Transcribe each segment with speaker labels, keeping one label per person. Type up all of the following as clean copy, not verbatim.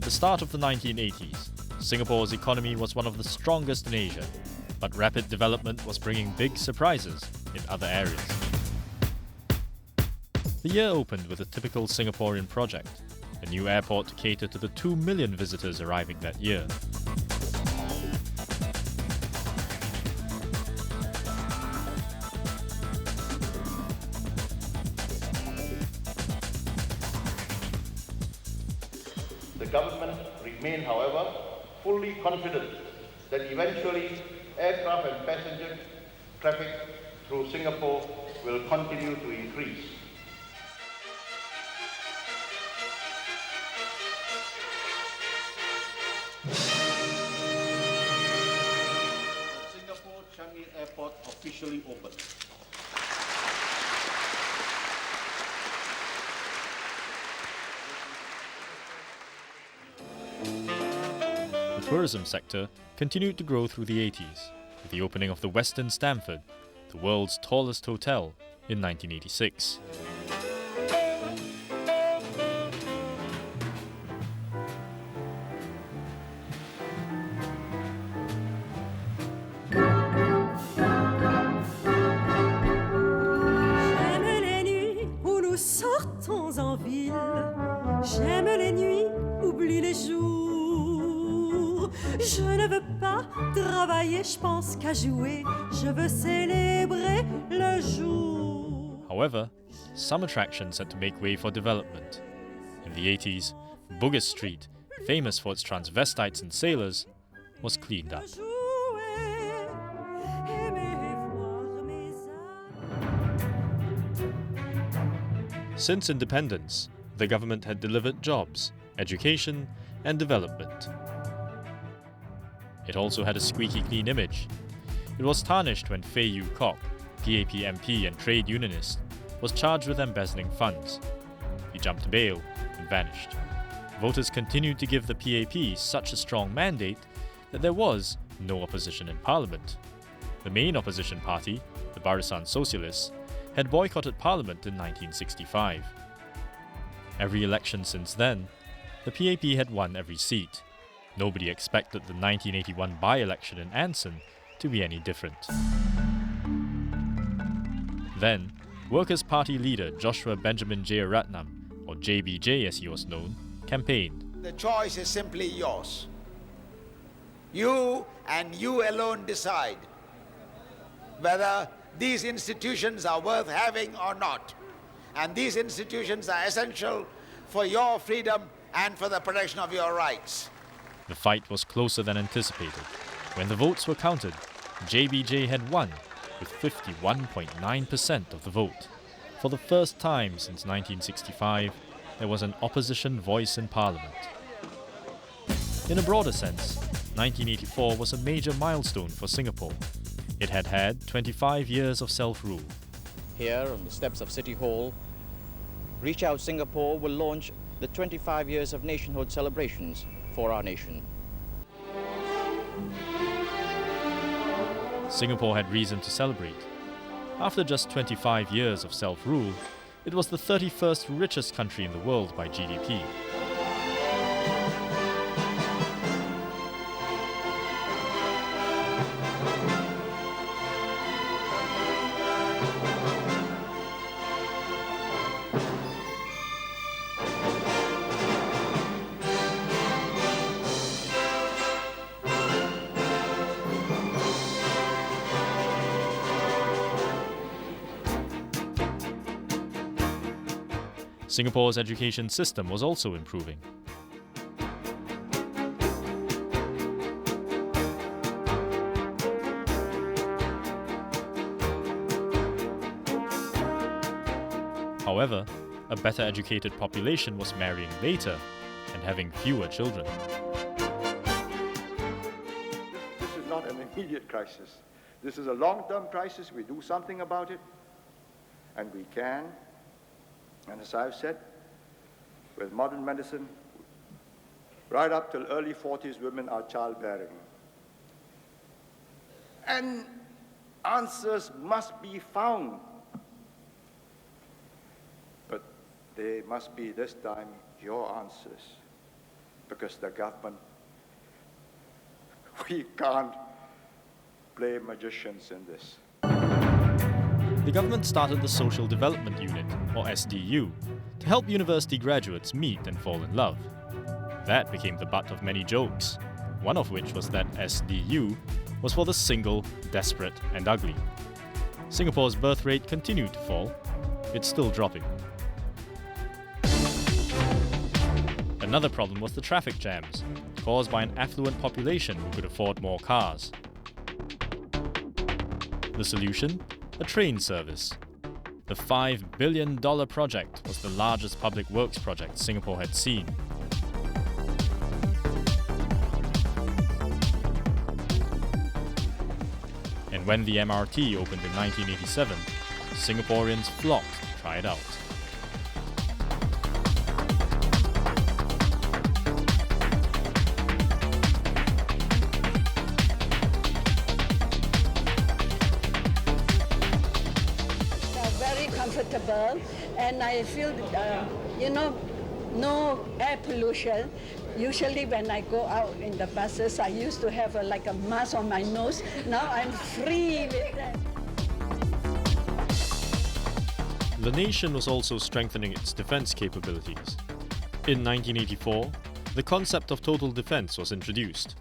Speaker 1: the start of the 1980s, Singapore's economy was one of the strongest in Asia, but rapid development was bringing big surprises in other areas. The year opened with a typical Singaporean project, a new airport to cater to the 2 million visitors arriving that year.
Speaker 2: The government remain, however, fully confident that eventually aircraft and passenger traffic through Singapore will continue to increase. The Singapore Changi Airport officially opened.
Speaker 1: The tourism sector continued to grow through the 80s, with the opening of the Westin Stamford, the world's tallest hotel, in 1986.
Speaker 3: J'aime les nuits où nous sortons en ville. J'aime les nuits, oublie les jours. Je ne veux pas travailler, je pense qu'à jouer. Je veux célébrer le jour.
Speaker 1: However, some attractions had to make way for development. In the 80s, Bugis Street, famous for its transvestites and sailors, was cleaned up.
Speaker 3: Jouer, aimer voir mes âmes.
Speaker 1: Since independence, the government had delivered jobs, education, and development. It also had a squeaky clean image. It was tarnished when Fei Yu Kok, PAP MP and trade unionist, was charged with embezzling funds. He jumped bail and vanished. Voters continued to give the PAP such a strong mandate that there was no opposition in parliament. The main opposition party, the Barisan Socialists, had boycotted parliament in 1965. Every election since then, the PAP had won every seat. Nobody expected the 1981 by-election in Anson to be any different. Then, Workers' Party leader Joshua Benjamin Jeyaretnam, or JBJ as he was known, campaigned.
Speaker 4: The choice is simply yours. You and you alone decide whether these institutions are worth having or not. And these institutions are essential for your freedom and for the protection of your rights.
Speaker 1: The fight was closer than anticipated. When the votes were counted, JBJ had won with 51.9% of the vote. For the first time since 1965, there was an opposition voice in Parliament. In a broader sense, 1984 was a major milestone for Singapore. It had had 25 years of self-rule.
Speaker 5: Here on the steps of City Hall, Reach Out Singapore will launch the 25 years of nationhood celebrations for our nation.
Speaker 1: Singapore had reason to celebrate. After just 25 years of self-rule, it was the 31st richest country in the world by GDP. Singapore's education system was also improving. However, a better educated population was marrying later and having fewer children.
Speaker 6: This is not an immediate crisis. This is a long-term crisis. We do something about it, and we can. And as I've said, with modern medicine, right up till early 40s, women are childbearing. And answers must be found. But they must be, this time, your answers. because the government, we can't play magicians in this.
Speaker 1: The government started the Social Development Unit, or SDU, to help university graduates meet and fall in love. That became the butt of many jokes, one of which was that SDU was for the single, desperate and ugly. Singapore's birth rate continued to fall. It's still dropping. Another problem was the traffic jams, caused by an affluent population who could afford more cars. The solution? A train service. The $5 billion project was the largest public works project Singapore had seen. And when the MRT opened in 1987, Singaporeans flocked to try it out.
Speaker 7: Comfortable, and I feel, no air pollution. Usually when I go out in the buses, I used to have like a mask on my nose. Now I'm free with that.
Speaker 1: The nation was also strengthening its defense capabilities. In 1984, the concept of total defense was introduced.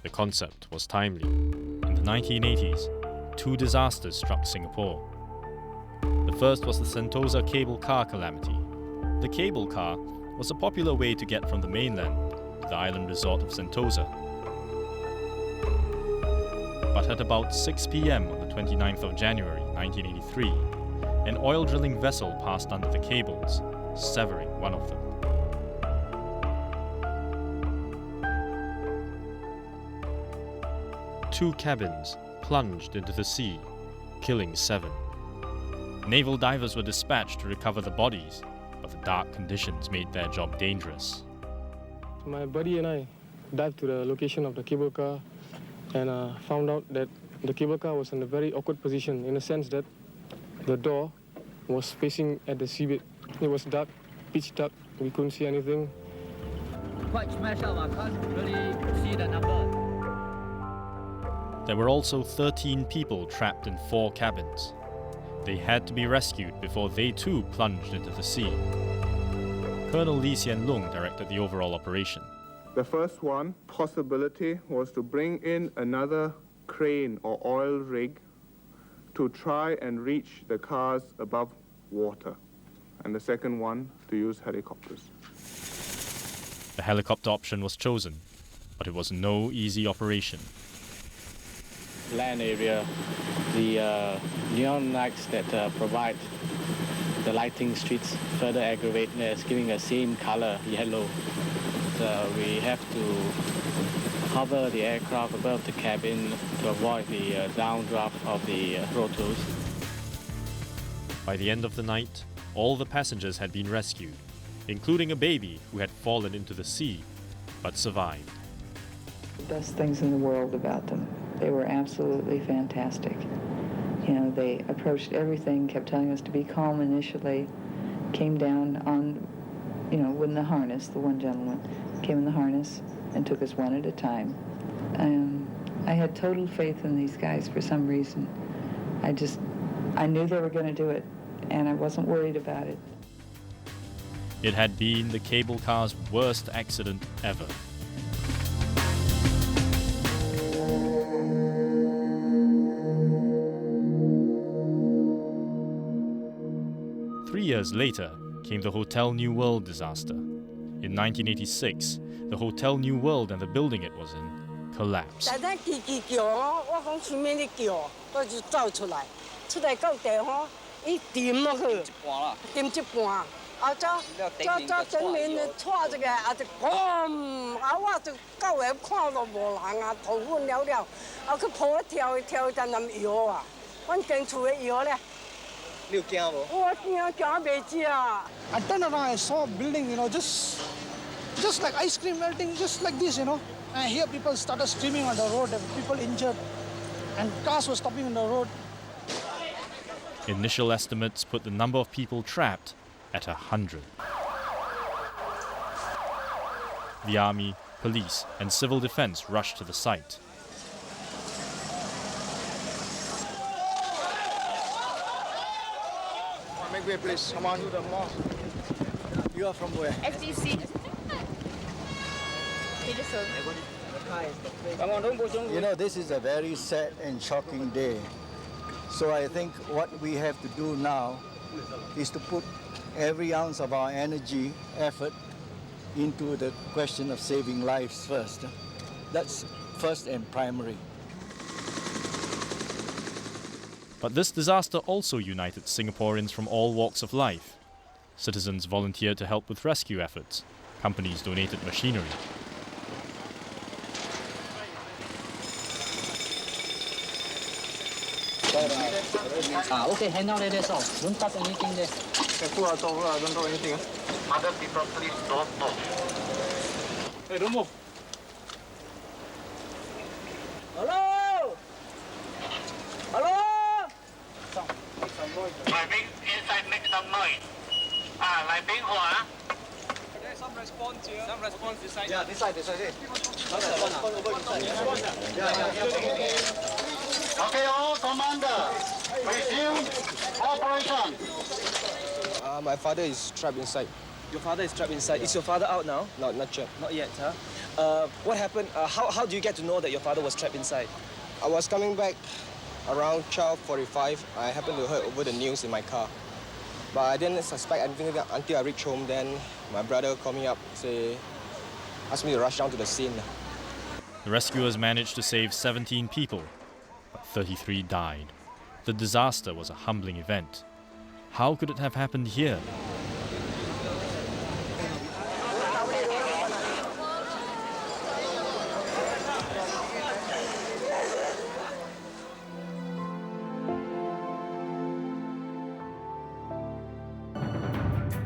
Speaker 1: The concept was timely. In the 1980s, two disasters struck Singapore. The first was the Sentosa cable car calamity. The cable car was a popular way to get from the mainland to the island resort of Sentosa. But at about 6 p.m. on the 29th of January 1983, an oil drilling vessel passed under the cables, severing one of them. Two cabins plunged into the sea, killing 7. Naval divers were dispatched to recover the bodies, but the dark conditions made their job dangerous.
Speaker 8: My buddy and I dived to the location of the cable car and found out that the cable car was in a very awkward position, in the sense that the door was facing at the seabed. It was dark, pitch dark, we couldn't see anything.
Speaker 9: Quite smashed up, I can't really see the number.
Speaker 1: There were also 13 people trapped in 4 cabins. They had to be rescued before they too plunged into the sea. Colonel Lee Hsien Loong directed the overall operation.
Speaker 10: The first possibility was to bring in another crane or oil rig to try and reach the cars above water. And the second one, to use helicopters.
Speaker 1: The helicopter option was chosen, but it was no easy operation.
Speaker 11: Land area, the neon lights that provide the lighting streets further aggravate as giving the same color, yellow. So we have to hover the aircraft above the cabin to avoid the downdraft of the rotors.
Speaker 1: By the end of the night, all the passengers had been rescued, including a baby who had fallen into the sea, but survived.
Speaker 12: The best things in the world about them. They were absolutely fantastic. You know, they approached everything, kept telling us to be calm initially, came down on, with the harness. The one gentleman came in the harness and took us one at a time. I had total faith in these guys for some reason. I knew they were going to do it, and I wasn't worried about it.
Speaker 1: It had been the cable car's worst accident ever. Three years later came the Hotel New World disaster. In 1986, the Hotel New World and the building it was in collapsed.
Speaker 13: I turned around, I saw a building, just like ice cream melting, just like this, And I hear people started screaming on the road, there were people injured, and cars were stopping on the road.
Speaker 1: Initial estimates put the number of people trapped at 100. The army, police, and civil defense rushed to the site.
Speaker 14: Make way, please. Come on. You are from where?
Speaker 15: FDC.
Speaker 14: You know, this is a very sad and shocking day. So I think what we have to do now is to put every ounce of our energy, effort into the question of saving lives first. That's first and primary.
Speaker 1: But this disaster also united Singaporeans from all walks of life. Citizens volunteered to help with rescue efforts. Companies donated machinery.
Speaker 9: Okay, hand out that's all. Don't touch anything there.
Speaker 14: Don't do anything.
Speaker 2: Other people, please don't move.
Speaker 14: Hey, don't move.
Speaker 9: Hello! Hello!
Speaker 2: Inside make some noise. Like being hua.
Speaker 14: There's some response here. Some response this side. Yeah, this side.
Speaker 2: Okay, all commander, resume operation.
Speaker 16: My father is trapped inside. Your father is trapped inside. Is your father out now? No, not yet. Not yet, huh? What happened? How do you get to know that your father was trapped inside? I was coming back around 12:45. I happened to hear over the news in my car. But I didn't suspect anything until I reached home. Then my brother called me up, asked me to rush down to the scene.
Speaker 1: The rescuers managed to save 17 people, but 33 died. The disaster was a humbling event. How could it have happened here?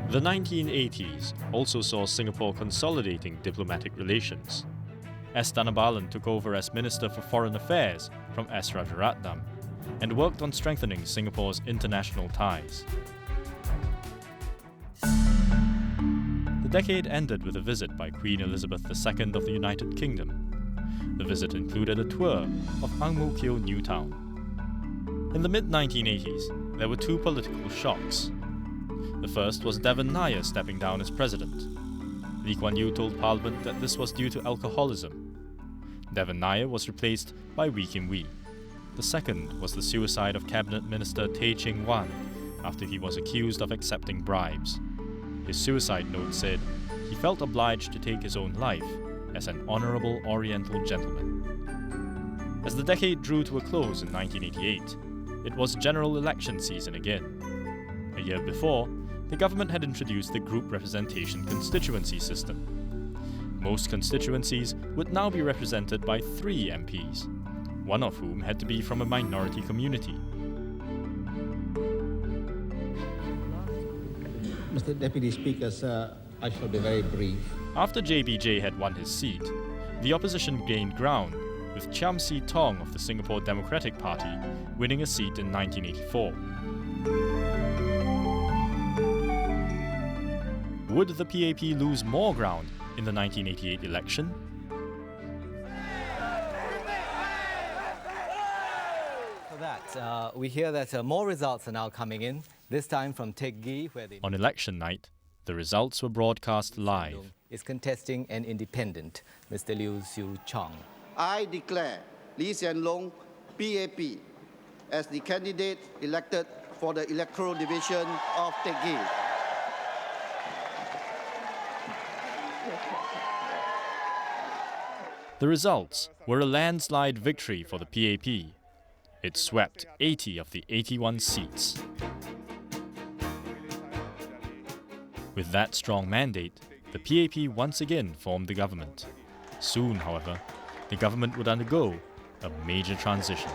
Speaker 1: The 1980s also saw Singapore consolidating diplomatic relations. S. Dhanabalan took over as Minister for Foreign Affairs from S. Rajaratnam and worked on strengthening Singapore's international ties. The decade ended with a visit by Queen Elizabeth II of the United Kingdom. The visit included a tour of Ang Mo Kio New Town. In the mid-1980s, there were two political shocks. The first was Devan Nair stepping down as president. Lee Kuan Yew told Parliament that this was due to alcoholism. Devan Nair was replaced by Wee Kim Wee. The second was the suicide of Cabinet Minister Tay Ching Wan after he was accused of accepting bribes. His suicide note said he felt obliged to take his own life as an honourable Oriental gentleman. As the decade drew to a close in 1988, it was general election season again. A year before, the government had introduced the group representation constituency system. Most constituencies would now be represented by 3 MPs, one of whom had to be from a minority community.
Speaker 17: Mr. Deputy Speaker, sir, I shall be very brief.
Speaker 1: After JBJ had won his seat, the opposition gained ground, with Chiam See Tong of the Singapore Democratic Party winning a seat in 1984. Would the PAP lose more ground in the 1988 election?
Speaker 18: For that, we hear that more results are now coming in, this time from Teck Gee, where the...
Speaker 1: On election night, the results were broadcast live.
Speaker 18: ...is contesting an independent, Mr. Liu Siu Chong.
Speaker 19: I declare Lee Hsien Loong, PAP, as the candidate elected for the electoral division of Teck Gee.
Speaker 1: The results were a landslide victory for the PAP. It swept 80 of the 81 seats. With that strong mandate, the PAP once again formed the government. Soon, however, the government would undergo a major transition.